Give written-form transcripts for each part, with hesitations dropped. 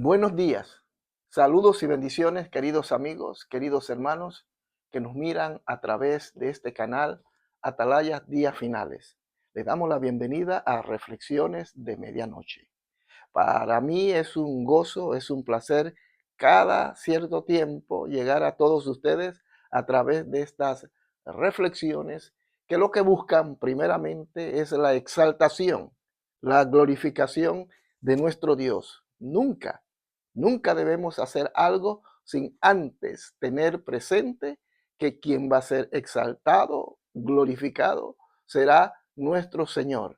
Buenos días, saludos y bendiciones, queridos amigos, queridos hermanos que nos miran a través de este canal Atalaya Días Finales. Les damos la bienvenida a Reflexiones de Medianoche. Para mí es un gozo, es un placer cada cierto tiempo llegar a todos ustedes a través de estas reflexiones que lo que buscan primeramente es la exaltación, la glorificación de nuestro Dios. Nunca debemos hacer algo sin antes tener presente que quien va a ser exaltado, glorificado, será nuestro Señor.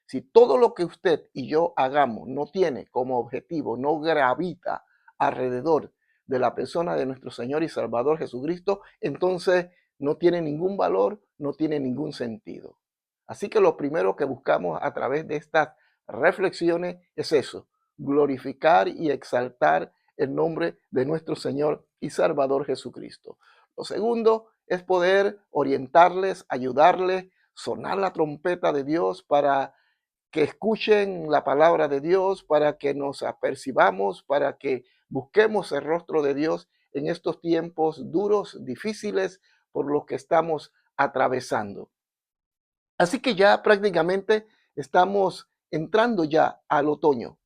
Si todo lo que usted y yo hagamos no tiene como objetivo, no gravita alrededor de la persona de nuestro Señor y Salvador Jesucristo, entonces no tiene ningún valor, no tiene ningún sentido. Así que lo primero que buscamos a través de estas reflexiones es eso, glorificar y exaltar el nombre de nuestro Señor y Salvador Jesucristo. Lo segundo es poder orientarles, ayudarles, sonar la trompeta de Dios para que escuchen la palabra de Dios, para que nos apercibamos, para que busquemos el rostro de Dios en estos tiempos duros, difíciles, por los que estamos atravesando. Así que ya prácticamente estamos entrando ya al otoño.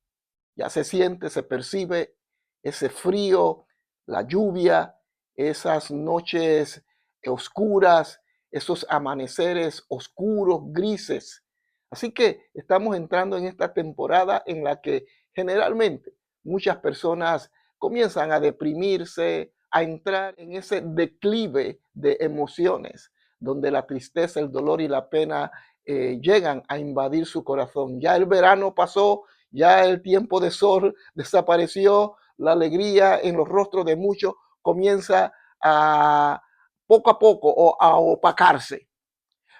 Ya se siente, se percibe ese frío, la lluvia, esas noches oscuras, esos amaneceres oscuros, grises. Así que estamos entrando en esta temporada en la que generalmente muchas personas comienzan a deprimirse, a entrar en ese declive de emociones, donde la tristeza, el dolor y la pena llegan a invadir su corazón. Ya el verano pasó, ya el tiempo de sol desapareció, la alegría en los rostros de muchos comienza a poco a poco a opacarse.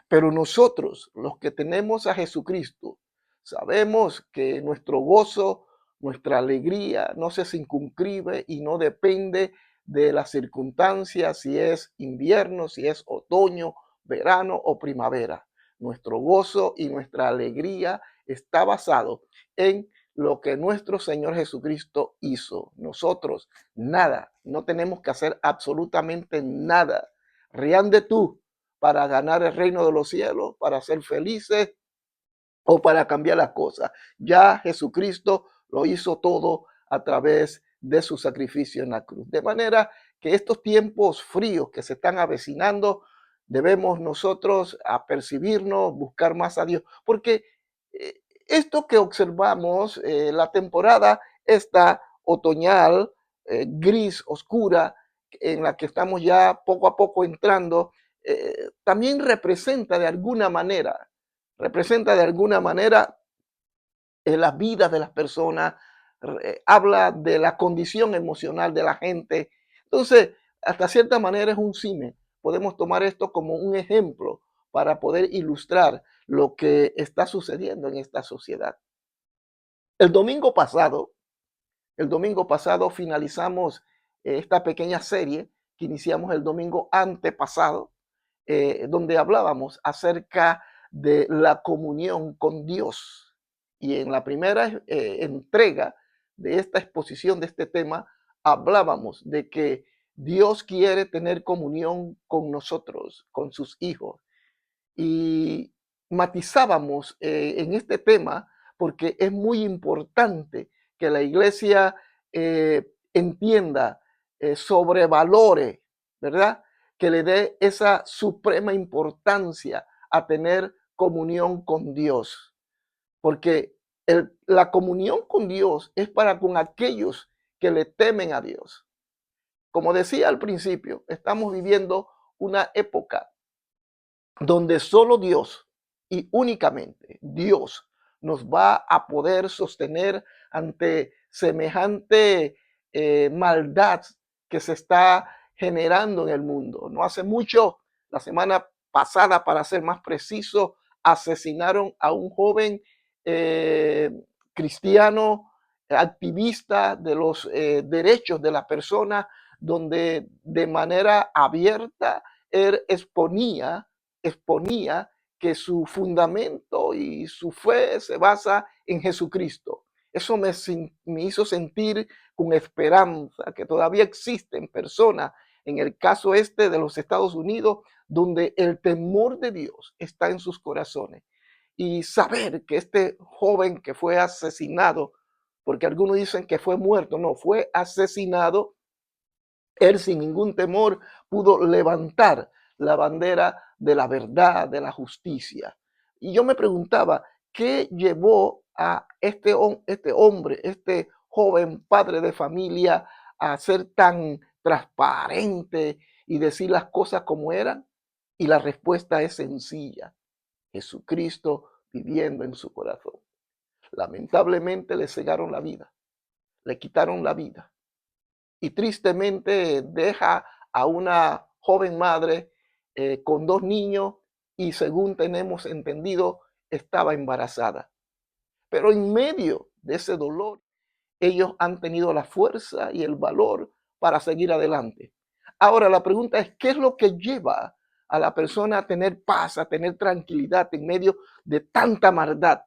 Pero nosotros, los que tenemos a Jesucristo, sabemos que nuestro gozo, nuestra alegría no se circunscribe y no depende de las circunstancias, si es invierno, si es otoño, verano o primavera. Nuestro gozo y nuestra alegría está basado en lo que nuestro Señor Jesucristo hizo. Nosotros nada, no tenemos que hacer absolutamente nada. Riande tú para ganar el reino de los cielos, para ser felices o para cambiar las cosas. Ya Jesucristo lo hizo todo a través de su sacrificio en la cruz. De manera que estos tiempos fríos que se están avecinando, debemos nosotros apercibirnos, buscar más a Dios, porque esto que observamos, la temporada esta otoñal, gris, oscura, en la que estamos ya poco a poco entrando, también representa de alguna manera en las vidas de las personas, habla de la condición emocional de la gente. Entonces, hasta cierta manera es un cine. Podemos tomar esto como un ejemplo para poder ilustrar lo que está sucediendo en esta sociedad. El domingo pasado, el domingo pasado finalizamos esta pequeña serie que iniciamos el domingo antepasado, donde hablábamos acerca de la comunión con Dios. Y en la primera entrega de esta exposición de este tema, hablábamos de que Dios quiere tener comunión con nosotros, con sus hijos. Y matizábamos en este tema porque es muy importante que la iglesia entienda, sobrevalore, ¿verdad? Que le dé esa suprema importancia a tener comunión con Dios. Porque la comunión con Dios es para con aquellos que le temen a Dios. Como decía al principio, estamos viviendo una época donde solo Dios y únicamente Dios nos va a poder sostener ante semejante maldad que se está generando en el mundo. No hace mucho, la semana pasada, para ser más preciso, asesinaron a un joven eh, cristiano, activista de los derechos de la persona, donde de manera abierta él exponía que su fundamento y su fe se basa en Jesucristo. Eso me hizo sentir con esperanza que todavía existen personas, en el caso este de los Estados Unidos, donde el temor de Dios está en sus corazones. Y saber que este joven que fue asesinado, porque algunos dicen que fue muerto, no, fue asesinado, él sin ningún temor pudo levantar la bandera de la verdad, de la justicia. Y yo me preguntaba, ¿qué llevó a este hombre, este joven padre de familia, a ser tan transparente y decir las cosas como eran? Y la respuesta es sencilla: Jesucristo viviendo en su corazón. Lamentablemente le cegaron la vida, le quitaron la vida y tristemente deja a una joven madre con 2 niños y, según tenemos entendido, estaba embarazada. Pero en medio de ese dolor, ellos han tenido la fuerza y el valor para seguir adelante. Ahora la pregunta es, ¿qué es lo que lleva a la persona a tener paz, a tener tranquilidad en medio de tanta maldad?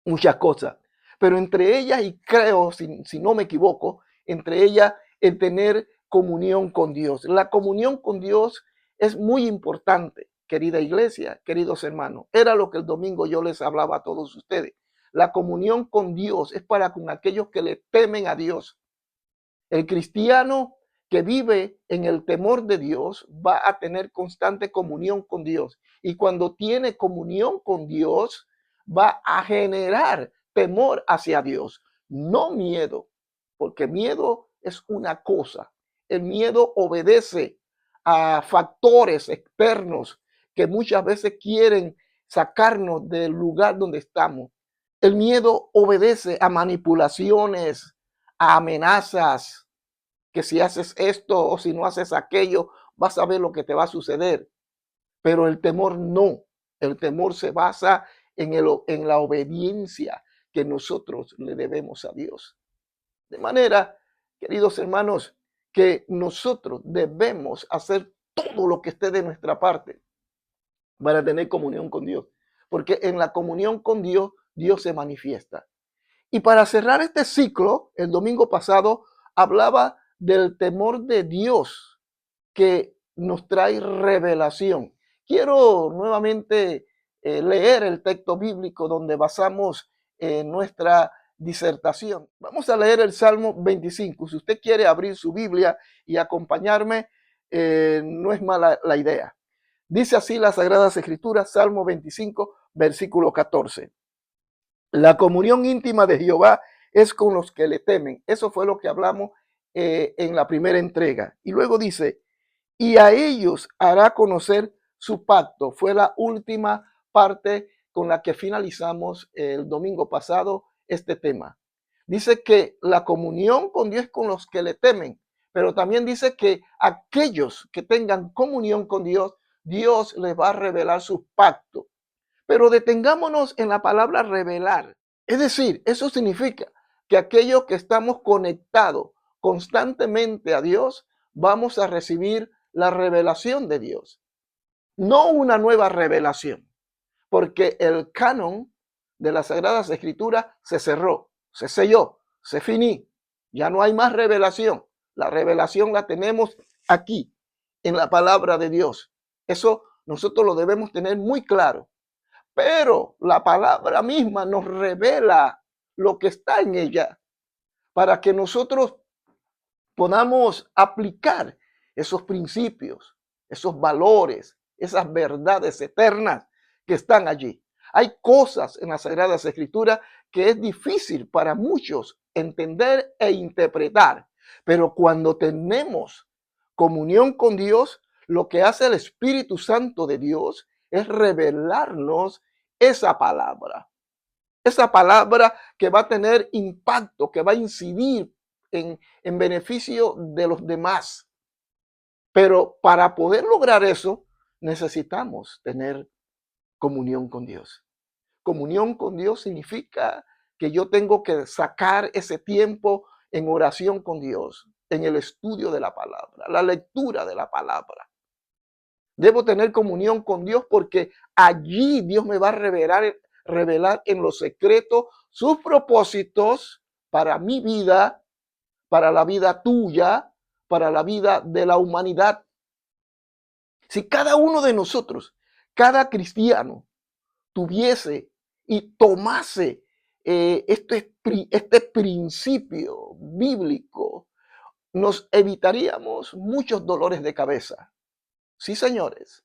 Muchas cosas, pero entre ellas, y creo, si no me equivoco, entre ellas el tener comunión con Dios. La comunión con Dios es muy importante, querida iglesia, queridos hermanos. Era lo que el domingo yo les hablaba a todos ustedes. La comunión con Dios es para con aquellos que le temen a Dios. El cristiano que vive en el temor de Dios va a tener constante comunión con Dios. Y cuando tiene comunión con Dios, va a generar temor hacia Dios, no miedo, porque miedo es una cosa. El miedo obedece a factores externos que muchas veces quieren sacarnos del lugar donde estamos. El miedo obedece a manipulaciones, a amenazas, que si haces esto o si no haces aquello, vas a ver lo que te va a suceder. Pero el temor no. El temor se basa en la obediencia que nosotros le debemos a Dios. De manera, queridos hermanos, que nosotros debemos hacer todo lo que esté de nuestra parte para tener comunión con Dios. Porque en la comunión con Dios, Dios se manifiesta. Y para cerrar este ciclo, el domingo pasado hablaba del temor de Dios que nos trae revelación. Quiero nuevamente leer el texto bíblico donde basamos nuestra disertación. Vamos a leer el Salmo 25. Si usted quiere abrir su Biblia y acompañarme, no es mala la idea. Dice así las Sagradas Escrituras, Salmo 25, versículo 14. La comunión íntima de Jehová es con los que le temen. Eso fue lo que hablamos en la primera entrega. Y luego dice, y a ellos hará conocer su pacto. Fue la última parte con la que finalizamos el domingo pasado este tema. Dice que la comunión con Dios es con los que le temen, pero también dice que aquellos que tengan comunión con Dios, Dios les va a revelar sus pactos. Pero detengámonos en la palabra revelar. Es decir, eso significa que aquellos que estamos conectados constantemente a Dios, vamos a recibir la revelación de Dios. No una nueva revelación, porque el canon de las Sagradas Escrituras se cerró, se selló, se finí. Ya no hay más revelación. La revelación la tenemos aquí, en la palabra de Dios. Eso nosotros lo debemos tener muy claro. Pero la palabra misma nos revela lo que está en ella para que nosotros podamos aplicar esos principios, esos valores, esas verdades eternas que están allí. Hay cosas en las Sagradas Escrituras que es difícil para muchos entender e interpretar, pero cuando tenemos comunión con Dios, lo que hace el Espíritu Santo de Dios es revelarnos esa palabra que va a tener impacto, que va a incidir en beneficio de los demás. Pero para poder lograr eso, necesitamos tener comunión con Dios. Comunión con Dios significa que yo tengo que sacar ese tiempo en oración con Dios, en el estudio de la palabra, la lectura de la palabra. Debo tener comunión con Dios porque allí Dios me va a revelar en lo secreto sus propósitos para mi vida, para la vida tuya, para la vida de la humanidad. Si cada uno de nosotros, cada cristiano, tuviese y tomase este principio bíblico, nos evitaríamos muchos dolores de cabeza. Sí, señores,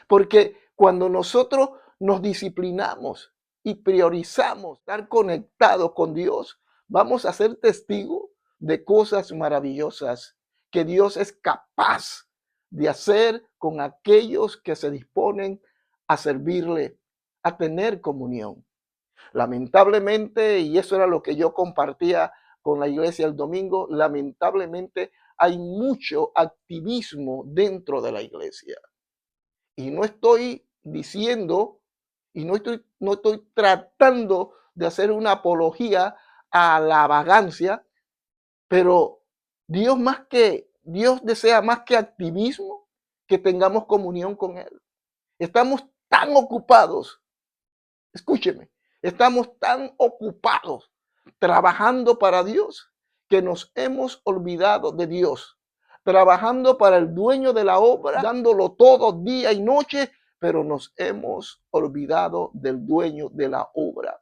porque cuando nosotros nos disciplinamos y priorizamos estar conectados con Dios, vamos a ser testigos de cosas maravillosas que Dios es capaz de hacer con aquellos que se disponen a servirle, a tener comunión. Lamentablemente, y eso era lo que yo compartía con la iglesia el domingo, lamentablemente hay mucho activismo dentro de la iglesia. Y no estoy diciendo y no estoy tratando de hacer una apología a la vagancia, pero Dios desea más que activismo, que tengamos comunión con Él. Estamos tan ocupados, escúcheme, estamos tan ocupados trabajando para Dios que nos hemos olvidado de Dios, trabajando para el dueño de la obra, dándolo todo día y noche, pero nos hemos olvidado del dueño de la obra.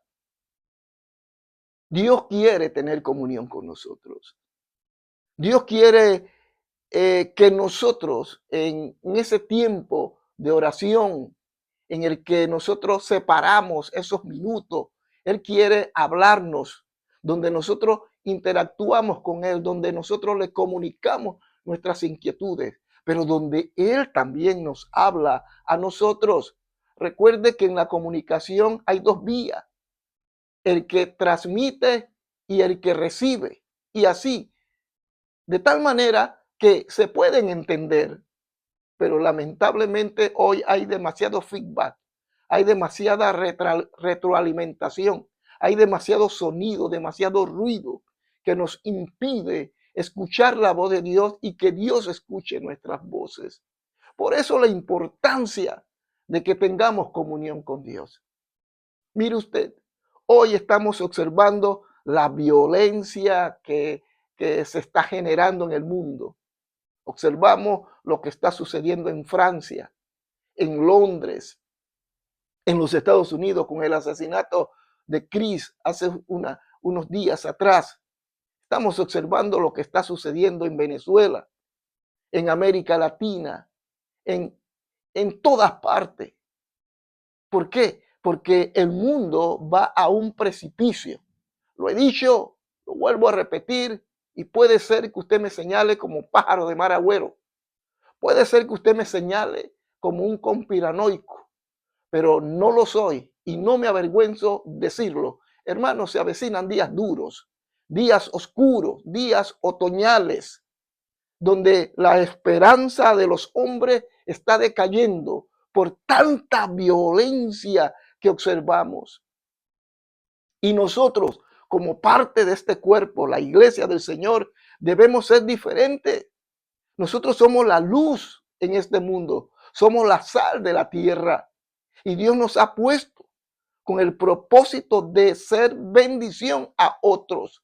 Dios quiere tener comunión con nosotros. Dios quiere que nosotros en ese tiempo de oración en el que nosotros separamos esos minutos, Él quiere hablarnos, donde nosotros interactuamos con Él, donde nosotros le comunicamos nuestras inquietudes, pero donde Él también nos habla a nosotros. Recuerde que en la comunicación hay dos vías, el que transmite y el que recibe, y así, de tal manera que se pueden entender, pero lamentablemente hoy hay demasiado feedback, hay demasiada retroalimentación, hay demasiado sonido, demasiado ruido que nos impide escuchar la voz de Dios y que Dios escuche nuestras voces. Por eso la importancia de que tengamos comunión con Dios. Mire usted, hoy estamos observando la violencia que se está generando en el mundo. Observamos lo que está sucediendo en Francia, en Londres, en los Estados Unidos con el asesinato de Chris hace unos días atrás. Estamos observando lo que está sucediendo en Venezuela, en América Latina, en todas partes. ¿Por qué? Porque el mundo va a un precipicio. Lo he dicho, lo vuelvo a repetir, y puede ser que usted me señale como pájaro de mar agüero. Puede ser que usted me señale como un conspiranoico, pero no lo soy y no me avergüenzo decirlo. Hermanos, se avecinan días duros, días oscuros, días otoñales, donde la esperanza de los hombres está decayendo por tanta violencia que observamos. Y nosotros, como parte de este cuerpo, la iglesia del Señor, debemos ser diferentes. Nosotros somos la luz en este mundo, somos la sal de la tierra y Dios nos ha puesto con el propósito de ser bendición a otros.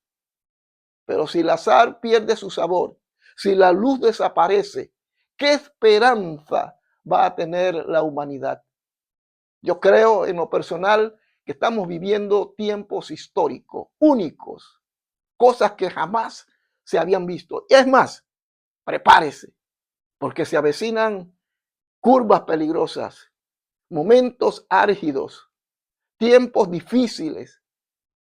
Pero si la sal pierde su sabor, si la luz desaparece, ¿qué esperanza va a tener la humanidad? Yo creo en lo personal que estamos viviendo tiempos históricos, únicos, cosas que jamás se habían visto. Y es más, prepárese, porque se avecinan curvas peligrosas, momentos álgidos, tiempos difíciles.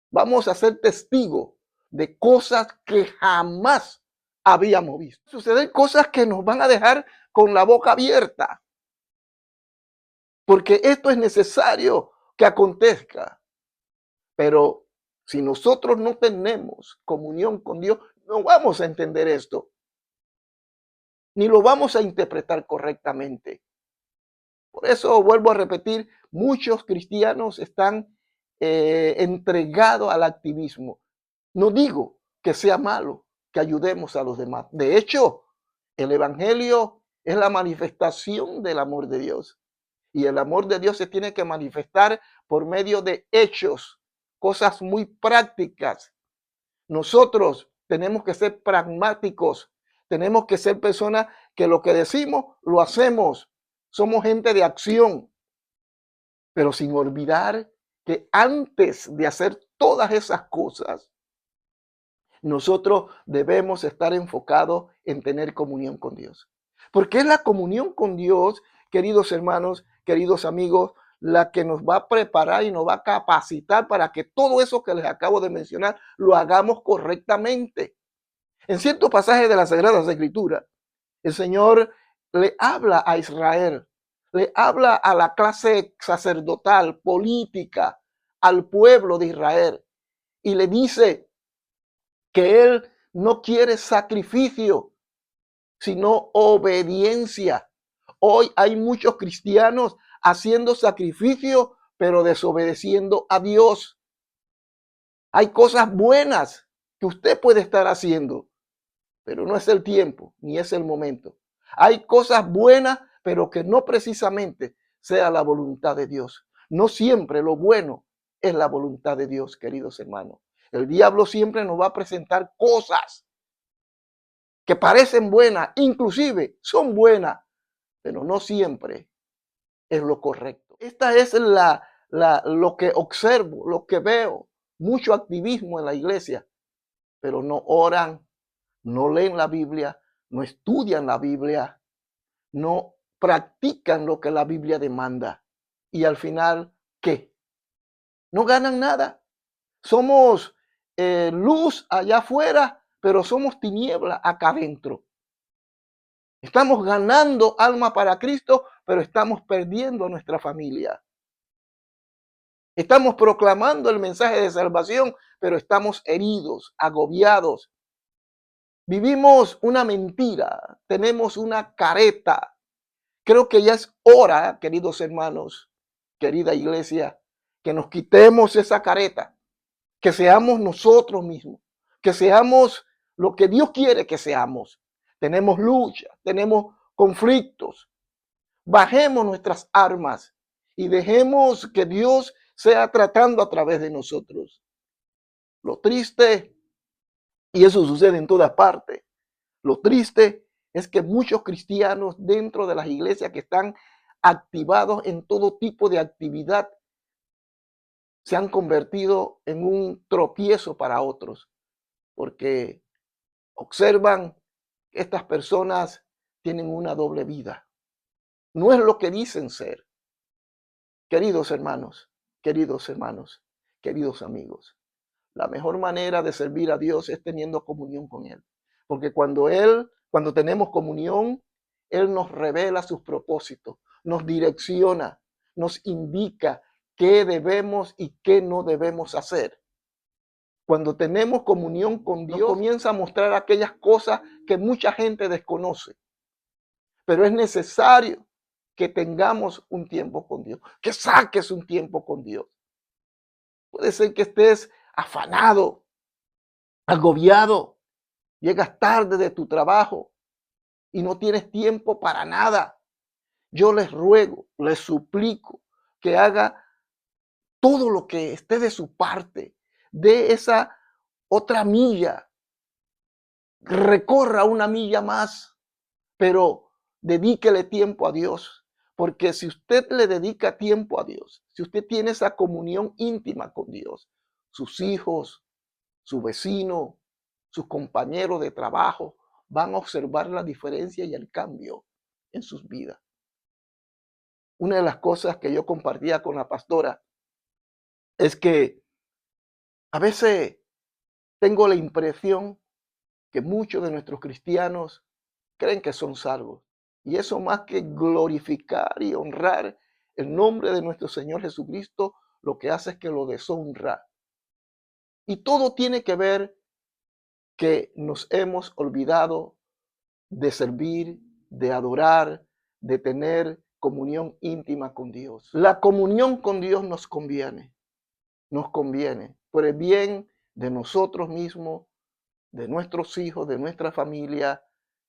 Vamos a ser testigos de cosas que jamás habíamos visto. Suceden cosas que nos van a dejar con la boca abierta, porque esto es necesario que acontezca. Pero si nosotros no tenemos comunión con Dios, no vamos a entender esto, ni lo vamos a interpretar correctamente. Por eso vuelvo a repetir, muchos cristianos están entregados al activismo. No digo que sea malo que ayudemos a los demás. De hecho, el evangelio es la manifestación del amor de Dios. Y el amor de Dios se tiene que manifestar por medio de hechos, cosas muy prácticas. Nosotros tenemos que ser pragmáticos, tenemos que ser personas que lo que decimos lo hacemos. Somos gente de acción, pero sin olvidar que antes de hacer todas esas cosas, nosotros debemos estar enfocados en tener comunión con Dios. Porque es la comunión con Dios, queridos hermanos, queridos amigos, la que nos va a preparar y nos va a capacitar para que todo eso que les acabo de mencionar lo hagamos correctamente. En ciertos pasajes de las Sagradas Escrituras, el Señor le habla a Israel, le habla a la clase sacerdotal, política, al pueblo de Israel, y le dice que Él no quiere sacrificio, sino obediencia. Hoy hay muchos cristianos haciendo sacrificio, pero desobedeciendo a Dios. Hay cosas buenas que usted puede estar haciendo, pero no es el tiempo ni es el momento. Hay cosas buenas, pero que no precisamente sea la voluntad de Dios. No siempre lo bueno es la voluntad de Dios, queridos hermanos. El diablo siempre nos va a presentar cosas que parecen buenas, inclusive son buenas, pero no siempre es lo correcto. Esta es lo que observo, lo que veo. Mucho activismo en la iglesia, pero no oran, no leen la Biblia, no estudian la Biblia, no practican lo que la Biblia demanda. Y al final, ¿qué? No ganan nada. Somos luz allá afuera, pero somos tiniebla acá adentro. Estamos ganando alma para Cristo, pero estamos perdiendo a nuestra familia. Estamos proclamando el mensaje de salvación, pero estamos heridos, agobiados. Vivimos una mentira, tenemos una careta. Creo que ya es hora, queridos hermanos, querida iglesia, que nos quitemos esa careta, que seamos nosotros mismos, que seamos lo que Dios quiere que seamos. Tenemos lucha, tenemos conflictos. Bajemos nuestras armas y dejemos que Dios sea tratando a través de nosotros. Lo triste, y eso sucede en todas partes, lo triste es que muchos cristianos dentro de las iglesias que están activados en todo tipo de actividad se han convertido en un tropiezo para otros, porque observan que estas personas tienen una doble vida. No es lo que dicen ser. Queridos hermanos, queridos amigos, la mejor manera de servir a Dios es teniendo comunión con Él. Porque cuando tenemos comunión, Él nos revela sus propósitos, nos direcciona, nos indica qué debemos y qué no debemos hacer. Cuando tenemos comunión con Dios, nos comienza a mostrar aquellas cosas que mucha gente desconoce. Pero es necesario que tengamos un tiempo con Dios, que saques un tiempo con Dios. Puede ser que estés afanado, agobiado, llegas tarde de tu trabajo y no tienes tiempo para nada. Yo les ruego, les suplico que haga todo lo que esté de su parte, de esa otra milla, recorra una milla más, pero dedíquele tiempo a Dios. Porque si usted le dedica tiempo a Dios, si usted tiene esa comunión íntima con Dios, sus hijos, su vecino, sus compañeros de trabajo van a observar la diferencia y el cambio en sus vidas. Una de las cosas que yo compartía con la pastora es que a veces tengo la impresión que muchos de nuestros cristianos creen que son salvos. Y eso más que glorificar y honrar el nombre de nuestro Señor Jesucristo, lo que hace es que lo deshonra. Y todo tiene que ver que nos hemos olvidado de servir, de adorar, de tener comunión íntima con Dios. La comunión con Dios nos conviene por el bien de nosotros mismos, de nuestros hijos, de nuestra familia,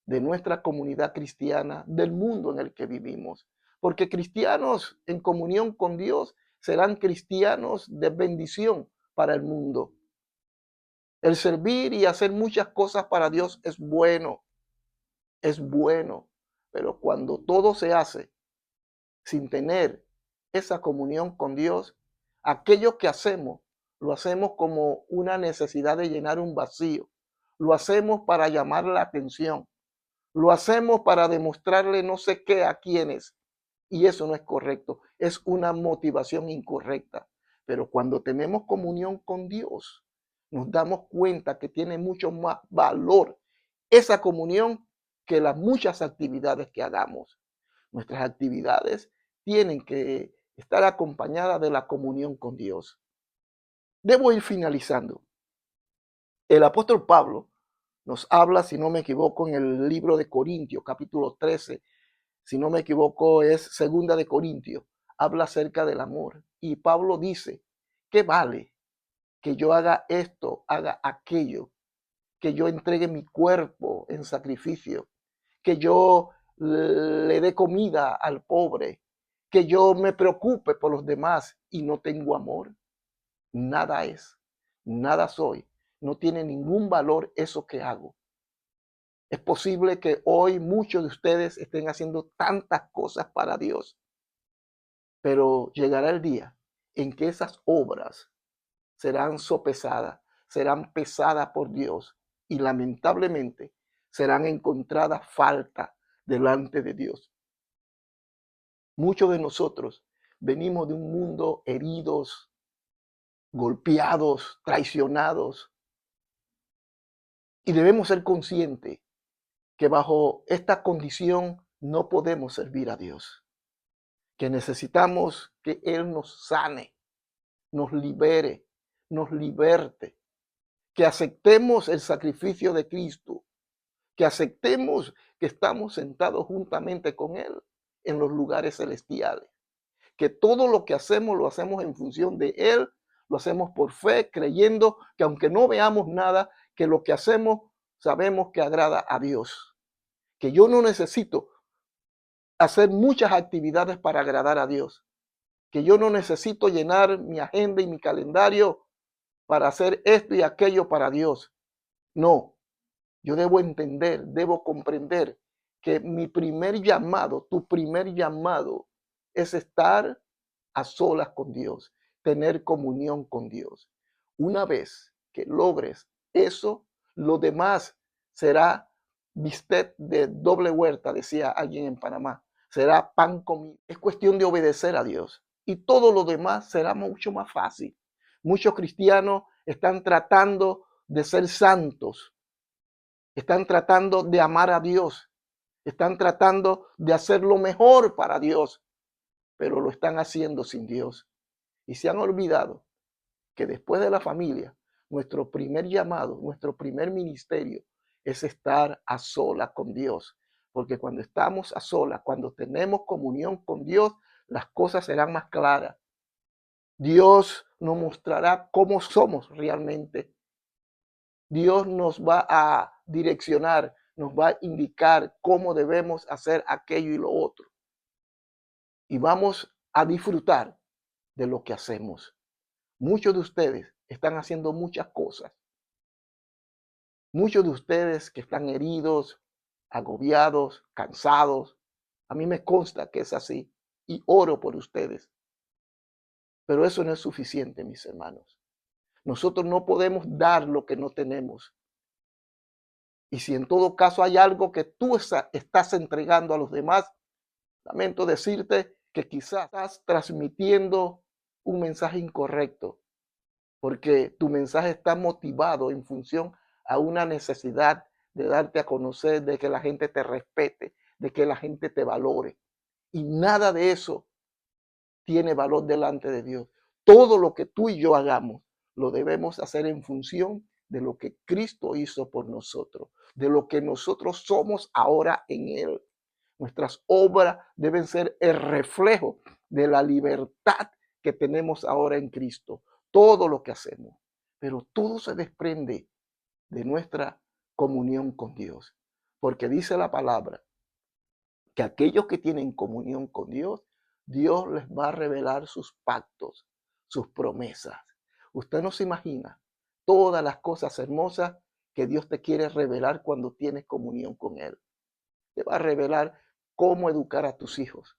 de nuestra comunidad cristiana, del mundo en el que vivimos. porque cristianos en comunión con Dios serán cristianos de bendición para el mundo. El servir y hacer muchas cosas para Dios es bueno, pero cuando todo se hace sin tener esa comunión con Dios, aquello que hacemos, lo hacemos como una necesidad de llenar un vacío, lo hacemos para llamar la atención, lo hacemos para demostrarle no sé qué a quienes, y eso no es correcto, es una motivación incorrecta. Pero cuando tenemos comunión con Dios, nos damos cuenta que tiene mucho más valor esa comunión que las muchas actividades que hagamos. Nuestras actividades tienen que estar acompañadas de la comunión con Dios. Debo ir finalizando. El apóstol Pablo nos habla, si no me equivoco, en el libro de Corintios, capítulo 13, si no me equivoco, es segunda de Corintios, habla acerca del amor. Y Pablo dice, ¿qué vale que yo haga esto, haga aquello, que yo entregue mi cuerpo en sacrificio, que yo le dé comida al pobre, que yo me preocupe por los demás y no tengo amor? Nada es, nada soy, no tiene ningún valor eso que hago. Es posible que hoy muchos de ustedes estén haciendo tantas cosas para Dios, pero llegará el día en que esas obras serán sopesadas, serán pesadas por Dios y lamentablemente serán encontradas falta delante de Dios. Muchos de nosotros venimos de un mundo heridos, golpeados, traicionados, y debemos ser conscientes que bajo esta condición no podemos servir a Dios, que necesitamos que Él nos sane, nos libere, nos liberte, que aceptemos el sacrificio de Cristo, que aceptemos que estamos sentados juntamente con Él en los lugares celestiales, que todo lo que hacemos lo hacemos en función de Él, lo hacemos por fe, creyendo que aunque no veamos nada, que lo que hacemos sabemos que agrada a Dios, que yo no necesito hacer muchas actividades para agradar a Dios, que yo no necesito llenar mi agenda y mi calendario para hacer esto y aquello para Dios. No, yo debo entender, debo comprender que mi primer llamado, tu primer llamado es estar a solas con Dios, tener comunión con Dios. Una vez que logres eso, lo demás será bistec de doble huerta, decía alguien en Panamá. Será pan comido. Es cuestión de obedecer a Dios y todo lo demás será mucho más fácil. Muchos cristianos están tratando de ser santos, están tratando de amar a Dios, están tratando de hacer lo mejor para Dios, pero lo están haciendo sin Dios. Y se han olvidado que después de la familia, nuestro primer llamado, nuestro primer ministerio es estar a solas con Dios. Porque cuando estamos a solas, cuando tenemos comunión con Dios, las cosas serán más claras. Dios nos mostrará cómo somos realmente. Dios nos va a direccionar, nos va a indicar cómo debemos hacer aquello y lo otro. Y vamos a disfrutar de lo que hacemos. Muchos de ustedes están haciendo muchas cosas. Muchos de ustedes que están heridos, agobiados, cansados. A mí me consta que es así y oro por ustedes. Pero eso no es suficiente, mis hermanos. Nosotros no podemos dar lo que no tenemos. Y si en todo caso hay algo que tú estás entregando a los demás, lamento decirte que quizás estás transmitiendo un mensaje incorrecto, porque tu mensaje está motivado en función a una necesidad de darte a conocer, de que la gente te respete, de que la gente te valore. Y nada de eso tiene valor delante de Dios. Todo lo que tú y yo hagamos lo debemos hacer en función de lo que Cristo hizo por nosotros, de lo que nosotros somos ahora en Él. Nuestras obras deben ser el reflejo de la libertad que tenemos ahora en Cristo. Todo lo que hacemos, pero todo se desprende de nuestra comunión con Dios, porque dice la palabra que aquellos que tienen comunión con Dios, Dios les va a revelar sus pactos, sus promesas. Usted no se imagina todas las cosas hermosas que Dios te quiere revelar cuando tienes comunión con Él. Te va a revelar cómo educar a tus hijos.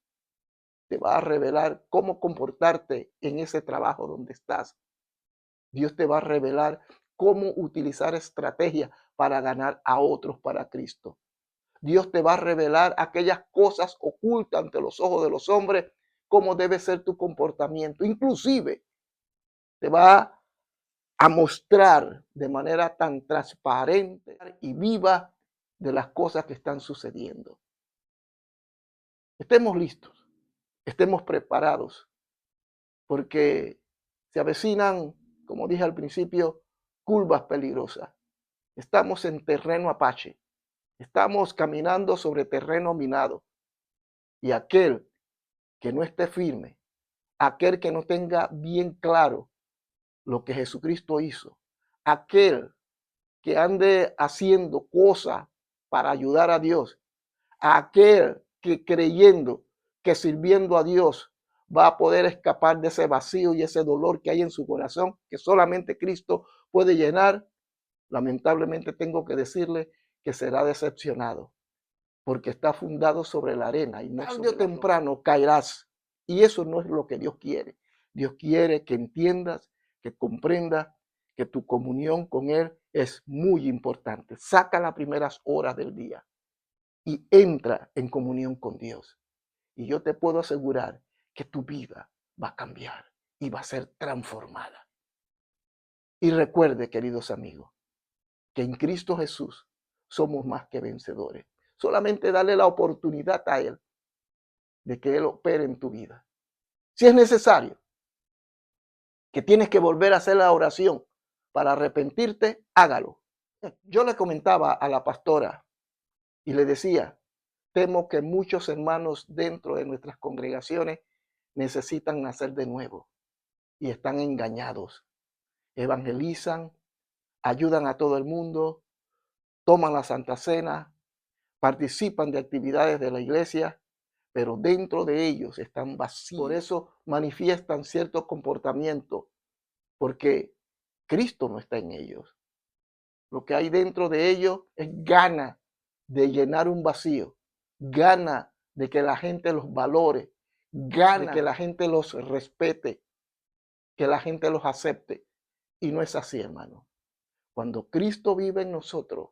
Te va a revelar cómo comportarte en ese trabajo donde estás. Dios te va a revelar cómo utilizar estrategias para ganar a otros para Cristo. Dios te va a revelar aquellas cosas ocultas ante los ojos de los hombres, cómo debe ser tu comportamiento. Inclusive te va a mostrar de manera tan transparente y viva de las cosas que están sucediendo. Estemos listos, estemos preparados, porque se avecinan, como dije al principio, curvas peligrosas. Estamos en terreno apache, estamos caminando sobre terreno minado, y aquel que no esté firme, aquel que no tenga bien claro lo que Jesucristo hizo, aquel que ande haciendo cosas para ayudar a Dios, aquel que creyendo que sirviendo a Dios va a poder escapar de ese vacío y ese dolor que hay en su corazón, que solamente Cristo puede llenar, lamentablemente tengo que decirle que será decepcionado, porque está fundado sobre la arena y no tarde o temprano caerás. Y eso no es lo que Dios quiere. Dios quiere que entiendas, que comprendas que tu comunión con Él es muy importante. Saca las primeras horas del día y entra en comunión con Dios. Y yo te puedo asegurar que tu vida va a cambiar y va a ser transformada. Y recuerde, queridos amigos, que en Cristo Jesús somos más que vencedores. Solamente dale la oportunidad a Él de que Él opere en tu vida. Si es necesario que tienes que volver a hacer la oración para arrepentirte, hágalo. Yo le comentaba a la pastora y le decía, temo que muchos hermanos dentro de nuestras congregaciones necesitan nacer de nuevo y están engañados. Evangelizan, ayudan a todo el mundo, toman la Santa Cena, participan de actividades de la iglesia, pero dentro de ellos están vacíos. Por eso manifiestan cierto comportamiento, porque Cristo no está en ellos. Lo que hay dentro de ellos es gana de llenar un vacío, gana de que la gente los valore, gana de que la gente los respete, que la gente los acepte. Y no es así, hermano. Cuando Cristo vive en nosotros,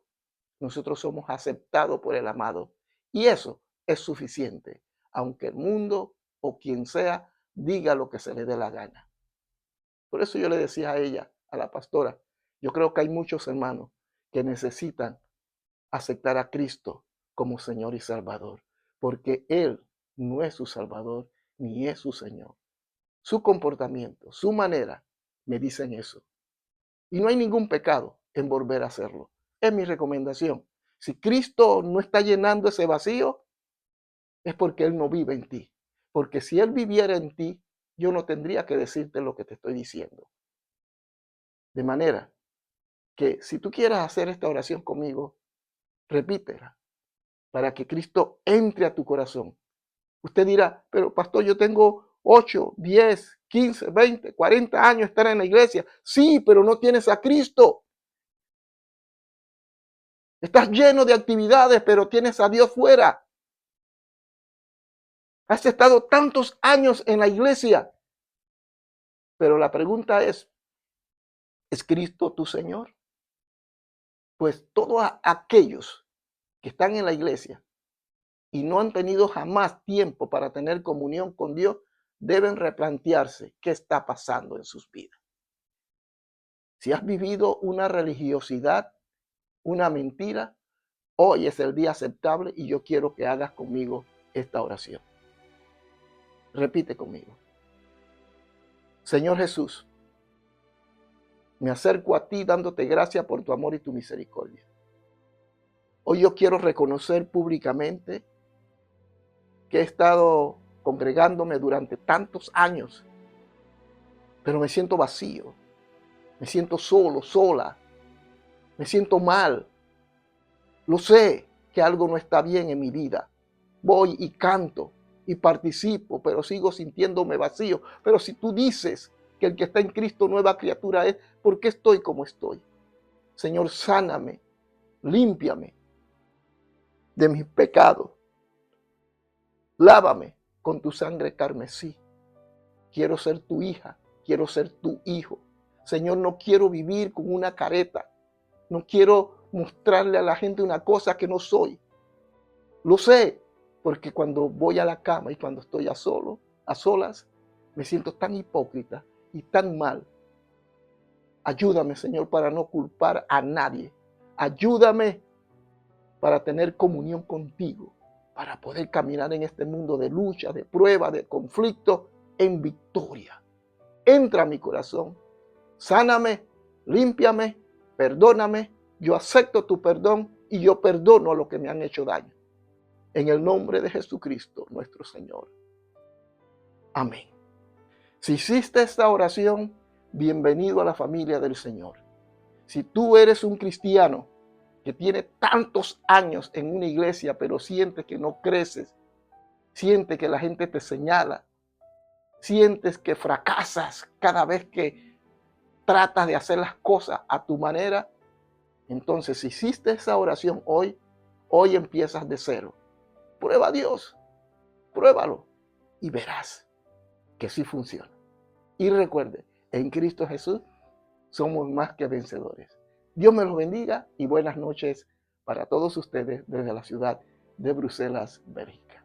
nosotros somos aceptados por el amado. Y eso es suficiente, aunque el mundo o quien sea diga lo que se le dé la gana. Por eso yo le decía a ella, a la pastora, yo creo que hay muchos hermanos que necesitan aceptar a Cristo como Señor y Salvador, porque Él no es su Salvador ni es su Señor. Su comportamiento, su manera, me dicen eso. Y no hay ningún pecado en volver a hacerlo. Es mi recomendación. Si Cristo no está llenando ese vacío, es porque Él no vive en ti. Porque si Él viviera en ti, yo no tendría que decirte lo que te estoy diciendo. De manera que si tú quieres hacer esta oración conmigo, repítela para que Cristo entre a tu corazón. Usted dirá, pero pastor, yo tengo 8, 10, 15, 20, 40 años estar en la iglesia. Sí, pero no tienes a Cristo. Estás lleno de actividades, pero tienes a Dios fuera. Has estado tantos años en la iglesia, pero la pregunta ¿es Cristo tu Señor? Pues todos aquellos que están en la iglesia y no han tenido jamás tiempo para tener comunión con Dios, deben replantearse qué está pasando en sus vidas. Si has vivido una religiosidad, una mentira, hoy es el día aceptable y yo quiero que hagas conmigo esta oración. Repite conmigo. Señor Jesús, me acerco a ti dándote gracias por tu amor y tu misericordia. Hoy yo quiero reconocer públicamente que he estado congregándome durante tantos años, pero me siento vacío, me siento solo, sola, me siento mal. Lo sé que algo no está bien en mi vida, voy y canto y participo, pero sigo sintiéndome vacío. Pero si tú dices que el que está en Cristo nueva criatura es, ¿por qué estoy como estoy? Señor, sáname, límpiame de mis pecados, lávame con tu sangre carmesí. Quiero ser tu hija, quiero ser tu hijo. Señor, no quiero vivir con una careta, no quiero mostrarle a la gente una cosa que no soy. Lo sé, porque cuando voy a la cama y cuando estoy a solas, me siento tan hipócrita y tan mal. Ayúdame, Señor, para no culpar a nadie. Ayúdame para tener comunión contigo, para poder caminar en este mundo de lucha, de prueba, de conflicto, en victoria. Entra a mi corazón, sáname, límpiame, perdóname. Yo acepto tu perdón y yo perdono a los que me han hecho daño. En el nombre de Jesucristo, nuestro Señor. Amén. Si hiciste esta oración, bienvenido a la familia del Señor. Si tú eres un cristiano que tiene tantos años en una iglesia, pero sientes que no creces, sientes que la gente te señala, sientes que fracasas cada vez que tratas de hacer las cosas a tu manera, entonces si hiciste esa oración hoy empiezas de cero. Prueba a Dios, pruébalo y verás que sí funciona. Y recuerde, en Cristo Jesús somos más que vencedores. Dios me los bendiga y buenas noches para todos ustedes desde la ciudad de Bruselas, Bélgica.